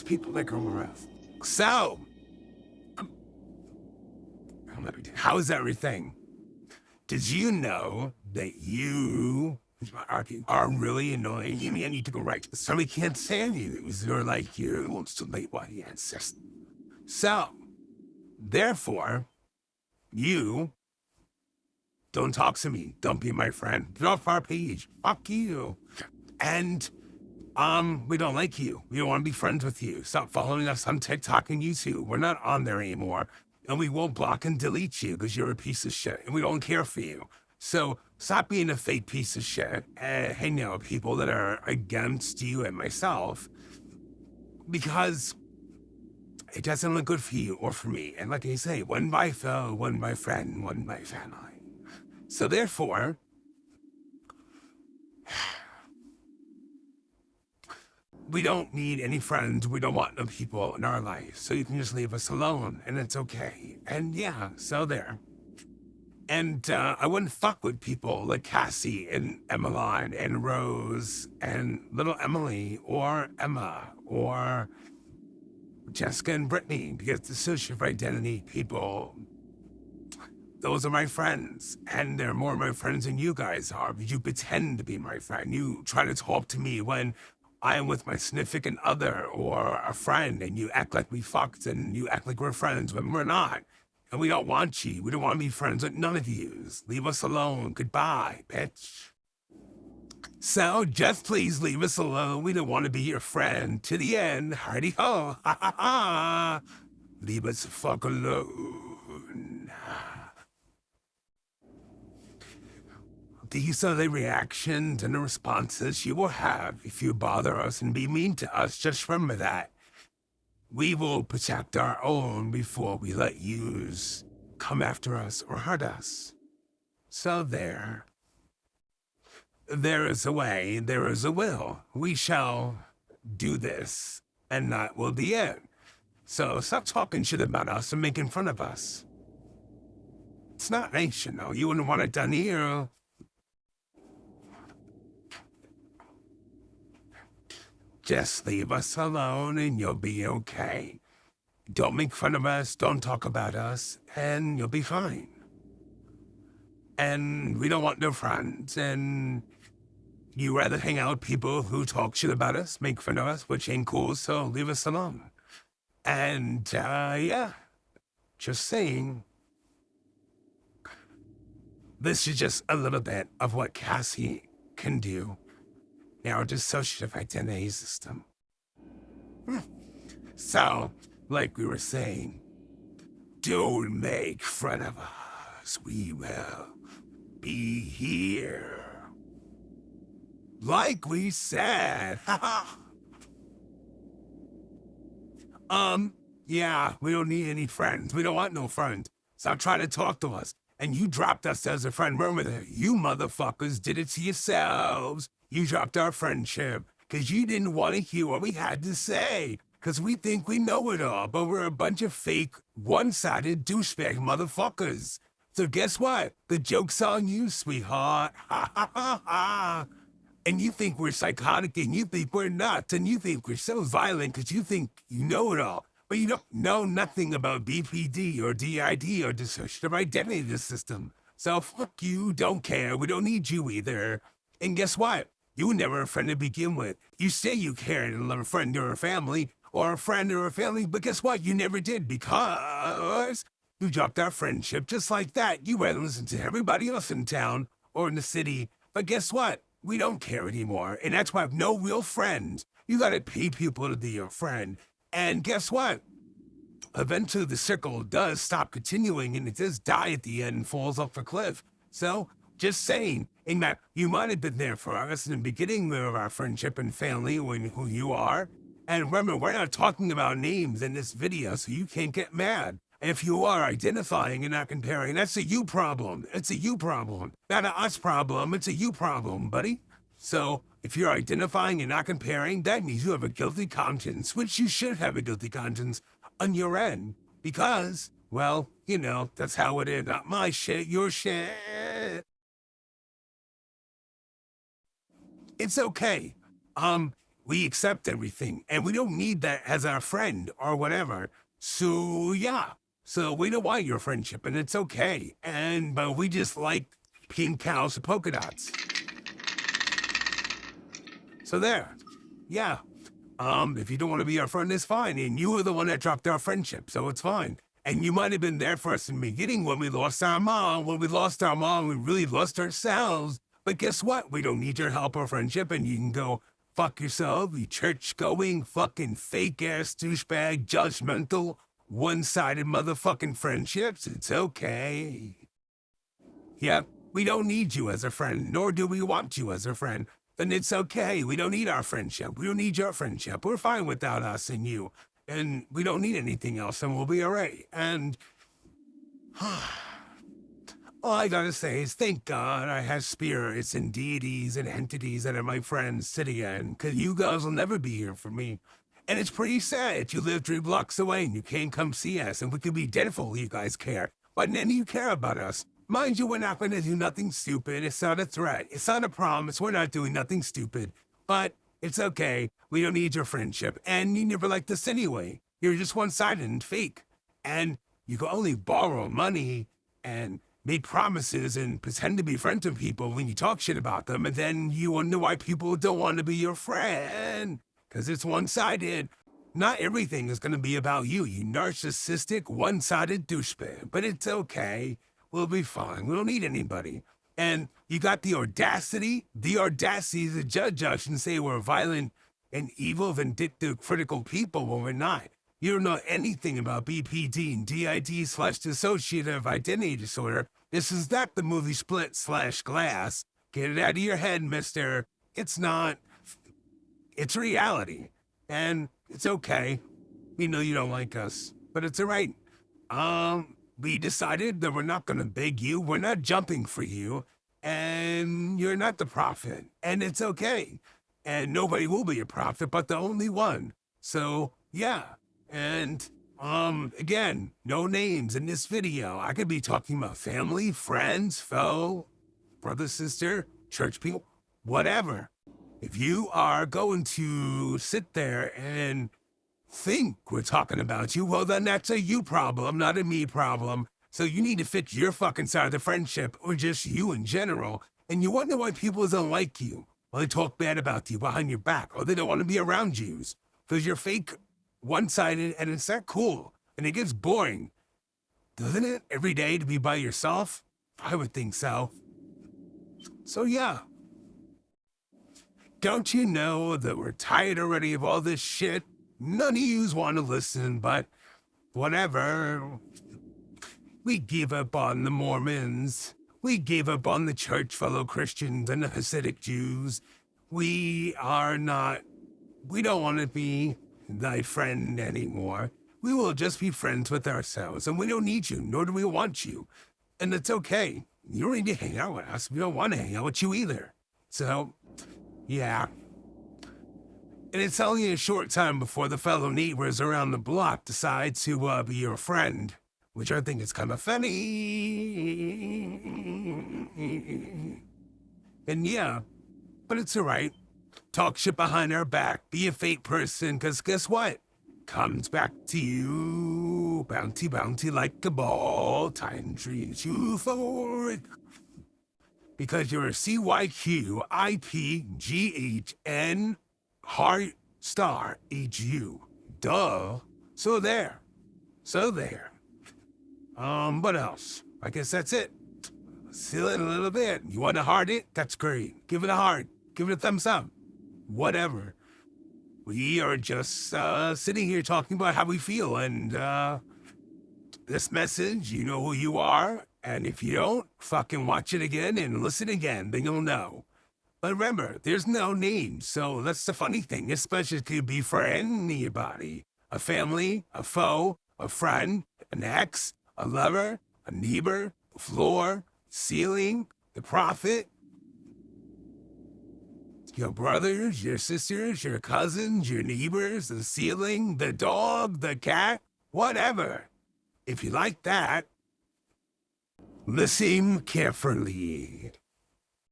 It's people that come around. So, how's everything? Did you know that you are really annoying? You need to go right. Somebody can't stand you. They're like you. It's too late. Why the ancestors? So, therefore, you don't talk to me. Don't be my friend. Get off our page. Fuck you. And we don't like you. We don't want to be friends with you. Stop following us on TikTok and YouTube. We're not on there anymore. And we will block and delete you because you're a piece of shit and we don't care for you. So stop being a fake piece of shit and hang out with people that are against you and myself because it doesn't look good for you or for me. And like I say, one by foe, one by friend, one by family. So therefore, we don't need any friends. We don't want no people in our life. So you can just leave us alone and it's okay. And yeah, so there. And I wouldn't fuck with people like Cassie and Emmeline and Rose and little Emily or Emma or Jessica and Brittany because dissociative identity people, those are my friends. And they're more my friends than you guys are. But you pretend to be my friend. You try to talk to me when I am with my significant other or a friend and you act like we fucked and you act like we're friends when we're not. And we don't want you. We don't want to be friends with none of yous. Leave us alone. Goodbye, bitch. So just please leave us alone. We don't want to be your friend. To the end. Hardy ho. Ha ha ha. Leave us the fuck alone. These are the reactions and the responses you will have if you bother us and be mean to us. Just remember that. We will protect our own before we let yous come after us or hurt us. So there. There is a way, there is a will. We shall do this, and that will be it. So stop talking shit about us and making fun of us. It's not nice, you know. You wouldn't want it done here. Just leave us alone and you'll be okay. Don't make fun of us, don't talk about us, and you'll be fine. And we don't want no friends, and you rather hang out with people who talk shit about us, make fun of us, which ain't cool, so leave us alone. And, yeah, just saying. This is just a little bit of what Cassie can do in our dissociative identity system. So, like we were saying, don't make fun of us. We will be here. Like we said. Yeah, we don't need any friends. We don't want no friends. Stop trying to talk to us. And you dropped us as a friend. Remember that you motherfuckers did it to yourselves. You dropped our friendship because you didn't want to hear what we had to say. Because we think we know it all, but we're a bunch of fake, one-sided douchebag motherfuckers. So guess what? The joke's on you, sweetheart. Ha ha ha ha. And you think we're psychotic, and you think we're nuts, and you think we're so violent because you think you know it all. But you don't know nothing about BPD or DID or dissociative identity system. So fuck you, don't care, we don't need you either. And guess what? You were never a friend to begin with. You say you cared and love a friend or a family, or a friend or a family, but guess what? You never did because you dropped our friendship just like that. You went and listened to everybody else in town or in the city, but guess what? We don't care anymore, and that's why I have no real friends. You gotta pay people to be your friend. And guess what? Eventually the circle does stop continuing and it does die at the end and falls off a cliff. So, just saying, in that you might have been there for us in the beginning of our friendship and family when who you are. And remember, we're not talking about names in this video, so you can't get mad. If you are identifying and not comparing, that's a you problem. It's a you problem. Not a us problem, it's a you problem, buddy. So, if you're identifying and not comparing, that means you have a guilty conscience, which you should have a guilty conscience on your end. Because, well, you know, that's how it is. Not my shit, your shit. It's okay. we accept everything, and we don't need that as our friend or whatever. So yeah, so we don't want your friendship, and it's okay. But we just like pink cows and polka dots. So there, yeah. If you don't want to be our friend, it's fine. And you were the one that dropped our friendship, so it's fine. And you might have been there for us in the beginning when we lost our mom. When we lost our mom, we really lost ourselves. But guess what? We don't need your help or friendship, and you can go fuck yourself, you church-going, fucking fake-ass, douchebag, judgmental, one-sided motherfucking friendships. It's okay. Yeah, we don't need you as a friend, nor do we want you as a friend. Then it's okay. We don't need our friendship. We don't need your friendship. We're fine without us and you. And we don't need anything else, and we'll be all right. And all I gotta say is thank God I have spirits and deities and entities that are my friends to the end, because you guys will never be here for me. And it's pretty sad. You live 3 blocks away and you can't come see us, and we could be dead for all you guys care. But none of you care about us. Mind you, we're not going to do nothing stupid. It's not a threat. It's not a promise. We're not doing nothing stupid. But it's okay. We don't need your friendship. And you never liked us anyway. You're just one-sided and fake. And you can only borrow money and make promises and pretend to be friends with people when you talk shit about them. And then you wonder why people don't want to be your friend. Because it's one-sided. Not everything is going to be about you, you narcissistic, one-sided douchebag. But it's okay. We'll be fine. We don't need anybody. And you got the audacity to judge us and say we're violent and evil, vindictive, critical people when we're not. You don't know anything about BPD and DID/dissociative identity disorder. This is not the movie Split/Glass. Get it out of your head, mister. It's not. It's reality. And it's okay. We know you don't like us, but it's all right. We decided that we're not going to beg you. We're not jumping for you. And you're not the prophet. And it's okay. And nobody will be a prophet, but the only one. So, yeah. And, again, no names in this video. I could be talking about family, friends, foe, brother, sister, church people, whatever. If you are going to sit there and think we're talking about you, well, then that's a you problem, not a me problem. So you need to fix your fucking side of the friendship, or just you in general. And you wonder why people don't like you. Well, they talk bad about you behind your back, or they don't want to be around you. Because you're fake, one-sided, and it's not cool. And it gets boring. Doesn't it? Every day to be by yourself? I would think so. So yeah. Don't you know that we're tired already of all this shit? None of yous want to listen, but whatever. We gave up on the Mormons. We gave up on the church fellow Christians and the Hasidic Jews. We don't want to be thy friend anymore. We will just be friends with ourselves, and we don't need you, nor do we want you. And it's okay. You don't need to hang out with us. We don't want to hang out with you either. So, yeah. And it's only a short time before the fellow neighbors around the block decide to be your friend, which I think is kind of funny. And yeah, but it's all right. Talk shit behind our back. Be a fake person, because guess what? Comes back to you. Bounty, bounty like a ball. Time treats you forward. Because you're a CYQIPGHN Heart Star HU. Duh. So there. What else? I guess that's it. Seal it a little bit. You want to heart it? That's great. Give it a heart. Give it a thumbs up. Whatever. We are just sitting here talking about how we feel, and this message, you know who you are, and if you don't, fucking watch it again and listen again, then you'll know. But remember, there's no name, so that's the funny thing. This message could be for anybody. A family, a foe, a friend, an ex, a lover, a neighbor, a floor, ceiling, the prophet, your brothers, your sisters, your cousins, your neighbors, the ceiling, the dog, the cat, whatever. If you like that, listen carefully.